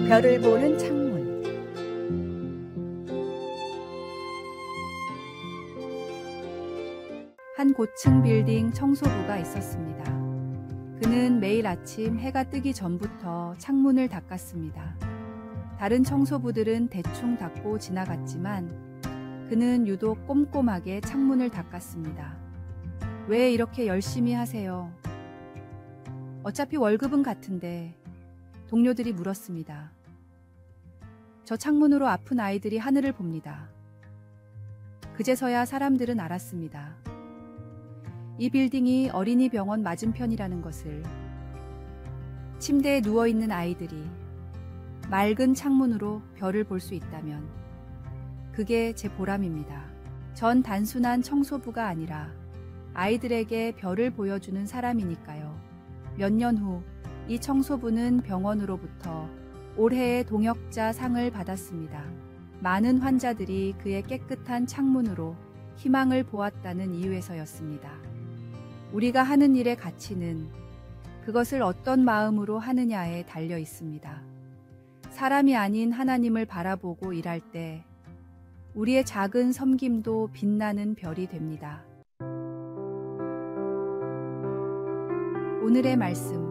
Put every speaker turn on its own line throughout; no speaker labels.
별을 보는 창문. 한 고층 빌딩 청소부가 있었습니다. 그는 매일 아침 해가 뜨기 전부터 창문을 닦았습니다. 다른 청소부들은 대충 닦고 지나갔지만 그는 유독 꼼꼼하게 창문을 닦았습니다. 왜 이렇게 열심히 하세요? 어차피 월급은 같은데, 동료들이 물었습니다. 저 창문으로 아픈 아이들이 하늘을 봅니다. 그제서야 사람들은 알았습니다. 이 빌딩이 어린이 병원 맞은편이라는 것을. 침대에 누워있는 아이들이 맑은 창문으로 별을 볼 수 있다면 그게 제 보람입니다. 전 단순한 청소부가 아니라 아이들에게 별을 보여주는 사람이니까요. 몇 년 후 이 청소부는 병원으로부터 올해의 동역자 상을 받았습니다. 많은 환자들이 그의 깨끗한 창문으로 희망을 보았다는 이유에서였습니다. 우리가 하는 일의 가치는 그것을 어떤 마음으로 하느냐에 달려 있습니다. 사람이 아닌 하나님을 바라보고 일할 때 우리의 작은 섬김도 빛나는 별이 됩니다. 오늘의 말씀.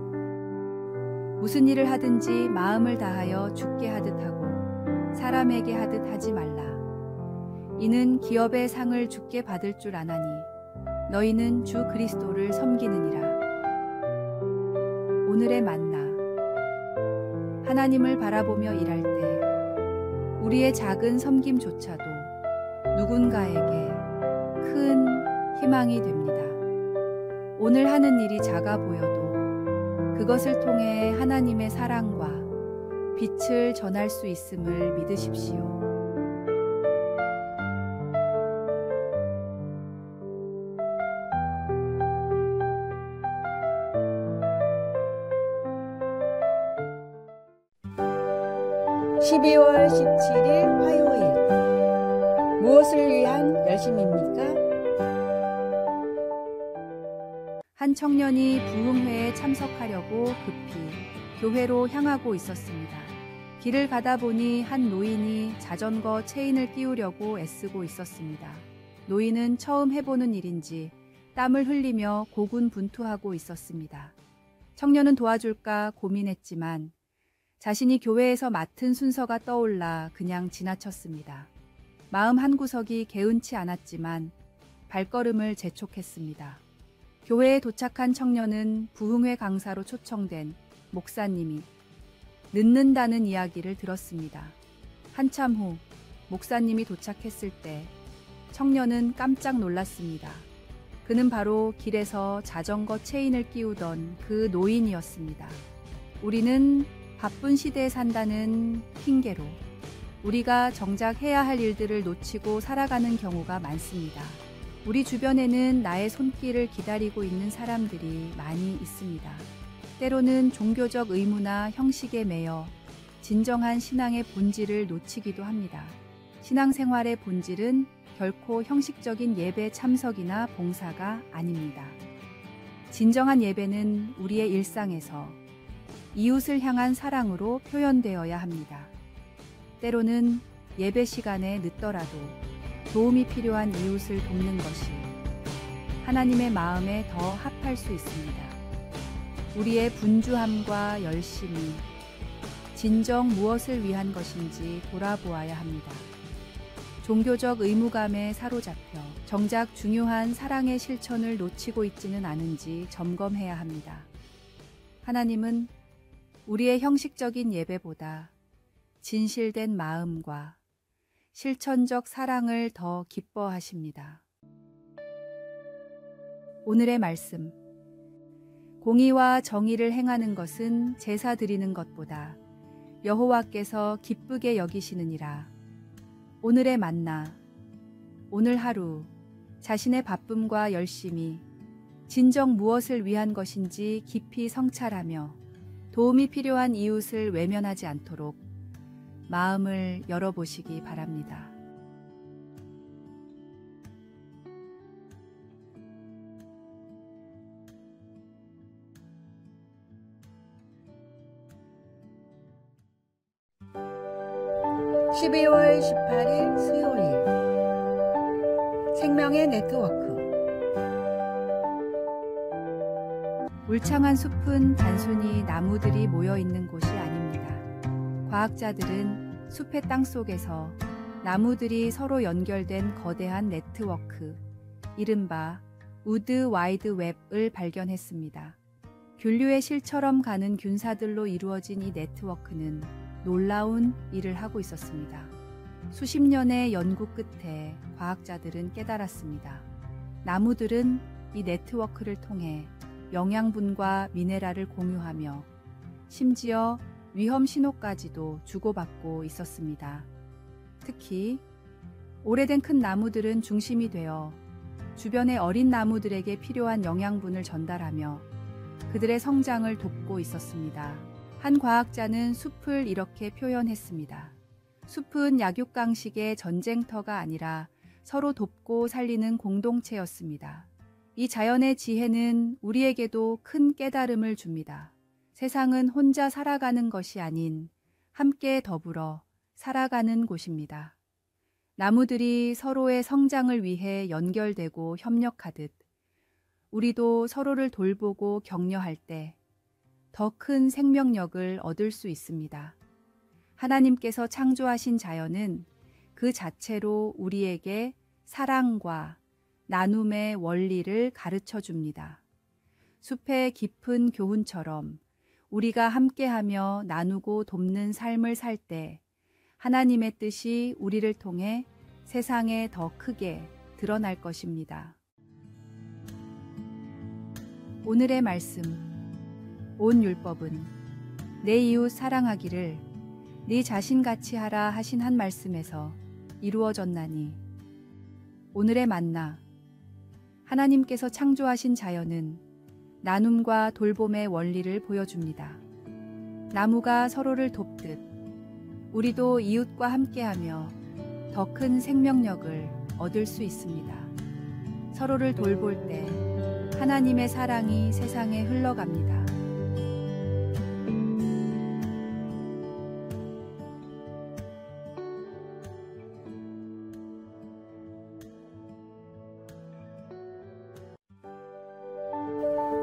무슨 일을 하든지 마음을 다하여 주께 하듯 하고 사람에게 하듯 하지 말라. 이는 기업의 상을 주께 받을 줄 아나니 너희는 주 그리스도를 섬기느니라. 오늘의 만나. 하나님을 바라보며 일할 때 우리의 작은 섬김조차도 누군가에게 큰 희망이 됩니다. 오늘 하는 일이 작아 보여도 그것을 통해 하나님의 사랑과 빛을 전할 수 있음을 믿으십시오.
(12월 17일) 화요일. 무엇을 위한 열심입니까?
한 청년이 부흥회에 참석하려고 급히 교회로 향하고 있었습니다. 길을 가다 보니 한 노인이 자전거 체인을 끼우려고 애쓰고 있었습니다. 노인은 처음 해보는 일인지 땀을 흘리며 고군분투하고 있었습니다. 청년은 도와줄까 고민했지만 자신이 교회에서 맡은 순서가 떠올라 그냥 지나쳤습니다. 마음 한구석이 개운치 않았지만 발걸음을 재촉했습니다. 교회에 도착한 청년은 부흥회 강사로 초청된 목사님이 늦는다는 이야기를 들었습니다. 한참 후 목사님이 도착했을 때 청년은 깜짝 놀랐습니다. 그는 바로 길에서 자전거 체인을 끼우던 그 노인이었습니다. 우리는 바쁜 시대에 산다는 핑계로 우리가 정작 해야 할 일들을 놓치고 살아가는 경우가 많습니다. 우리 주변에는 나의 손길을 기다리고 있는 사람들이 많이 있습니다. 때로는 종교적 의무나 형식에 매여 진정한 신앙의 본질을 놓치기도 합니다. 신앙생활의 본질은 결코 형식적인 예배 참석이나 봉사가 아닙니다. 진정한 예배는 우리의 일상에서 이웃을 향한 사랑으로 표현되어야 합니다. 때로는 예배 시간에 늦더라도 도움이 필요한 이웃을 돕는 것이 하나님의 마음에 더 합할 수 있습니다. 우리의 분주함과 열심이 진정 무엇을 위한 것인지 돌아보아야 합니다. 종교적 의무감에 사로잡혀 정작 중요한 사랑의 실천을 놓치고 있지는 않은지 점검해야 합니다. 하나님은 우리의 형식적인 예배보다 진실된 마음과 실천적 사랑을 더 기뻐하십니다. 오늘의 말씀. 공의와 정의를 행하는 것은 제사 드리는 것보다 여호와께서 기쁘게 여기시느니라. 오늘의 만나. 오늘 하루 자신의 바쁨과 열심이 진정 무엇을 위한 것인지 깊이 성찰하며 도움이 필요한 이웃을 외면하지 않도록 마음을 열어보시기 바랍니다.
(12월 18일) 수요일 생명의 네트워크.
울창한 숲은 단순히 나무들이 모여 있는 곳이 아닙니다. 과학자들은 숲의 땅 속에서 나무들이 서로 연결된 거대한 네트워크, 이른바 우드 와이드 웹을 발견했습니다. 균류의 실처럼 가는 균사들로 이루어진 이 네트워크는 놀라운 일을 하고 있었습니다. 수십 년의 연구 끝에 과학자들은 깨달았습니다. 나무들은 이 네트워크를 통해 영양분과 미네랄을 공유하며 심지어 위험 신호까지도 주고받고 있었습니다. 특히 오래된 큰 나무들은 중심이 되어 주변의 어린 나무들에게 필요한 영양분을 전달하며 그들의 성장을 돕고 있었습니다. 한 과학자는 숲을 이렇게 표현했습니다. 숲은 약육강식의 전쟁터가 아니라 서로 돕고 살리는 공동체였습니다. 이 자연의 지혜는 우리에게도 큰 깨달음을 줍니다. 세상은 혼자 살아가는 것이 아닌 함께 더불어 살아가는 곳입니다. 나무들이 서로의 성장을 위해 연결되고 협력하듯 우리도 서로를 돌보고 격려할 때 더 큰 생명력을 얻을 수 있습니다. 하나님께서 창조하신 자연은 그 자체로 우리에게 사랑과 나눔의 원리를 가르쳐 줍니다. 숲의 깊은 교훈처럼 우리가 함께하며 나누고 돕는 삶을 살 때 하나님의 뜻이 우리를 통해 세상에 더 크게 드러날 것입니다. 오늘의 말씀. 온 율법은 내 이웃 사랑하기를 네 자신같이 하라 하신 한 말씀에서 이루어졌나니. 오늘의 만나. 하나님께서 창조하신 자연은 나눔과 돌봄의 원리를 보여줍니다. 나무가 서로를 돕듯 우리도 이웃과 함께하며 더 큰 생명력을 얻을 수 있습니다. 서로를 돌볼 때 하나님의 사랑이 세상에 흘러갑니다.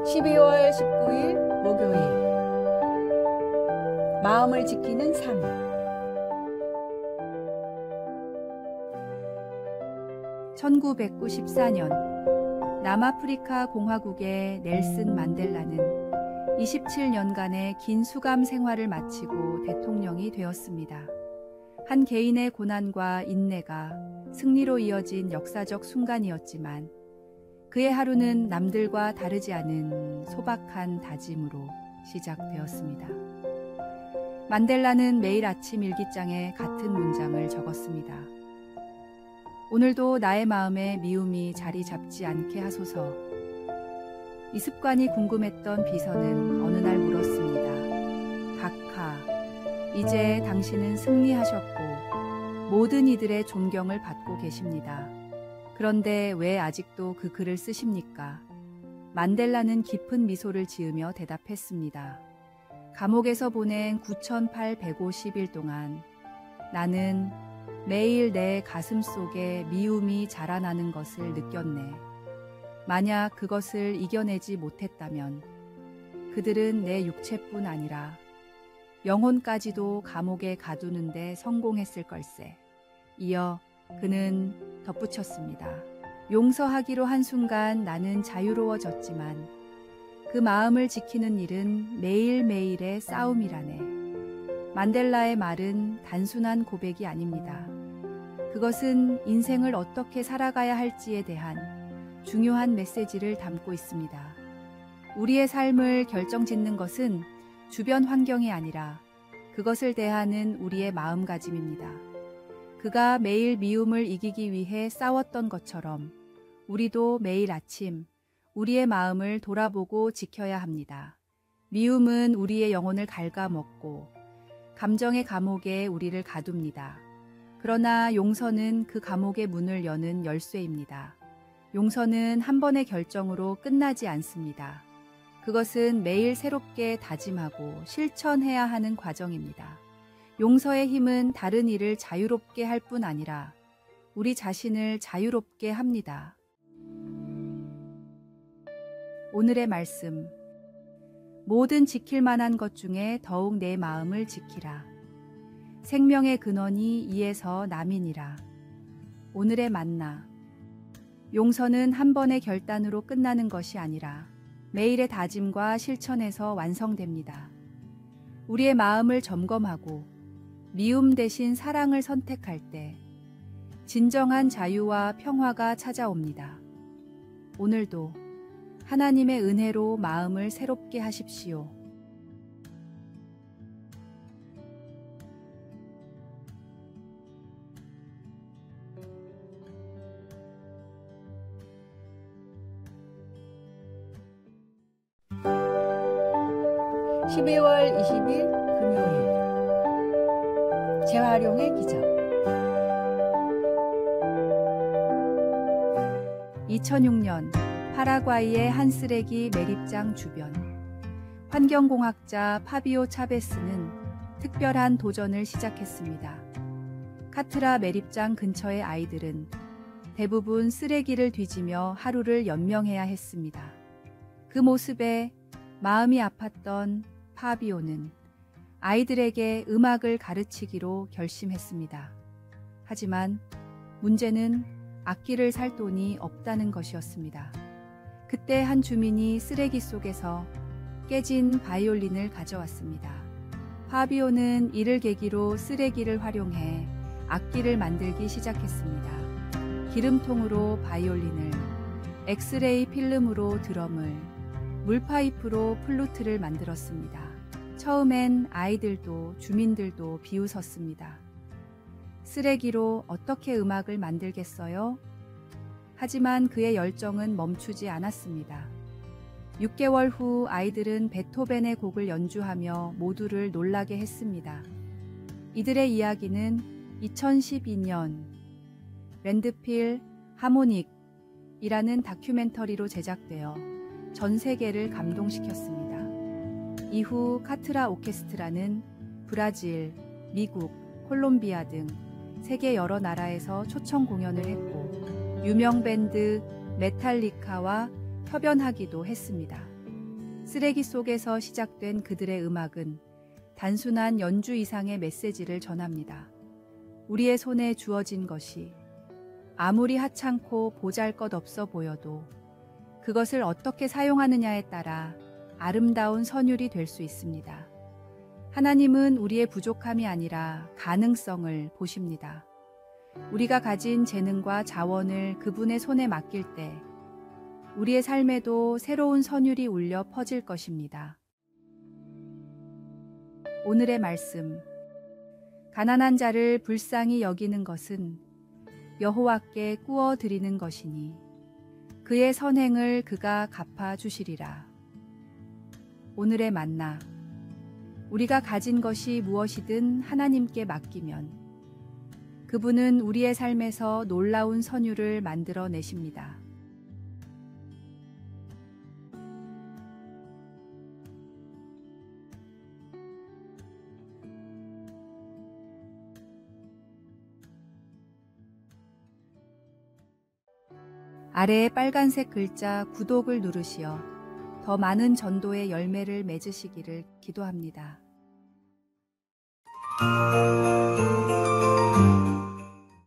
(12월 19일) 목요일 마음을 지키는 삶.
(1994년) 남아프리카 공화국의 넬슨 만델라는 27년간의 긴 수감 생활을 마치고 대통령이 되었습니다. 한 개인의 고난과 인내가 승리로 이어진 역사적 순간이었지만 그의 하루는 남들과 다르지 않은 소박한 다짐으로 시작되었습니다. 만델라는 매일 아침 일기장에 같은 문장을 적었습니다. 오늘도 나의 마음에 미움이 자리 잡지 않게 하소서. 이 습관이 궁금했던 비서는 어느 날 물었습니다. 각하, 이제 당신은 승리하셨고 모든 이들의 존경을 받고 계십니다. 그런데 왜 아직도 그 글을 쓰십니까? 만델라는 깊은 미소를 지으며 대답했습니다. 감옥에서 보낸 9,850일 동안 나는 매일 내 가슴 속에 미움이 자라나는 것을 느꼈네. 만약 그것을 이겨내지 못했다면 그들은 내 육체뿐 아니라 영혼까지도 감옥에 가두는데 성공했을 걸세. 이어 그는 덧붙였습니다. 용서하기로 한 순간 나는 자유로워졌지만 그 마음을 지키는 일은 매일매일의 싸움이라네. 만델라의 말은 단순한 고백이 아닙니다. 그것은 인생을 어떻게 살아가야 할지에 대한 중요한 메시지를 담고 있습니다. 우리의 삶을 결정짓는 것은 주변 환경이 아니라 그것을 대하는 우리의 마음가짐입니다. 그가 매일 미움을 이기기 위해 싸웠던 것처럼 우리도 매일 아침 우리의 마음을 돌아보고 지켜야 합니다. 미움은 우리의 영혼을 갉아먹고 감정의 감옥에 우리를 가둡니다. 그러나 용서는 그 감옥의 문을 여는 열쇠입니다. 용서는 한 번의 결정으로 끝나지 않습니다. 그것은 매일 새롭게 다짐하고 실천해야 하는 과정입니다. 용서의 힘은 다른 이를 자유롭게 할 뿐 아니라 우리 자신을 자유롭게 합니다. 오늘의 말씀. 모든 지킬 만한 것 중에 더욱 내 마음을 지키라. 생명의 근원이 이에서 남이니라. 오늘의 만나. 용서는 한 번의 결단으로 끝나는 것이 아니라 매일의 다짐과 실천에서 완성됩니다. 우리의 마음을 점검하고 미움 대신 사랑을 선택할 때 진정한 자유와 평화가 찾아옵니다. 오늘도 하나님의 은혜로 마음을 새롭게 하십시오.
(12월 20일) 금요일 재활용의 기적.
2006년 파라과이의 한 쓰레기 매립장 주변, 환경공학자 파비오 차베스는 특별한 도전을 시작했습니다. 카트라 매립장 근처의 아이들은 대부분 쓰레기를 뒤지며 하루를 연명해야 했습니다. 그 모습에 마음이 아팠던 파비오는 아이들에게 음악을 가르치기로 결심했습니다. 하지만 문제는 악기를 살 돈이 없다는 것이었습니다. 그때 한 주민이 쓰레기 속에서 깨진 바이올린을 가져왔습니다. 파비오는 이를 계기로 쓰레기를 활용해 악기를 만들기 시작했습니다. 기름통으로 바이올린을, 엑스레이 필름으로 드럼을, 물파이프로 플루트를 만들었습니다. 처음엔 아이들도 주민들도 비웃었습니다. 쓰레기로 어떻게 음악을 만들겠어요? 하지만 그의 열정은 멈추지 않았습니다. 6개월 후 아이들은 베토벤의 곡을 연주하며 모두를 놀라게 했습니다. 이들의 이야기는 2012년 랜드필 하모닉이라는 다큐멘터리로 제작되어 전 세계를 감동시켰습니다. 이후 카트라 오케스트라는 브라질, 미국, 콜롬비아 등 세계 여러 나라에서 초청 공연을 했고 유명 밴드 메탈리카와 협연하기도 했습니다. 쓰레기 속에서 시작된 그들의 음악은 단순한 연주 이상의 메시지를 전합니다. 우리의 손에 주어진 것이 아무리 하찮고 보잘것없어 보여도 그것을 어떻게 사용하느냐에 따라 아름다운 선율이 될 수 있습니다. 하나님은 우리의 부족함이 아니라 가능성을 보십니다. 우리가 가진 재능과 자원을 그분의 손에 맡길 때 우리의 삶에도 새로운 선율이 울려 퍼질 것입니다. 오늘의 말씀. 가난한 자를 불쌍히 여기는 것은 여호와께 꾸어 드리는 것이니 그의 선행을 그가 갚아 주시리라. 오늘의 만나. 우리가 가진 것이 무엇이든 하나님께 맡기면 그분은 우리의 삶에서 놀라운 선율을 만들어 내십니다. 아래의 빨간색 글자 구독을 누르시어 더 많은 전도의 열매를 맺으시기를 기도합니다.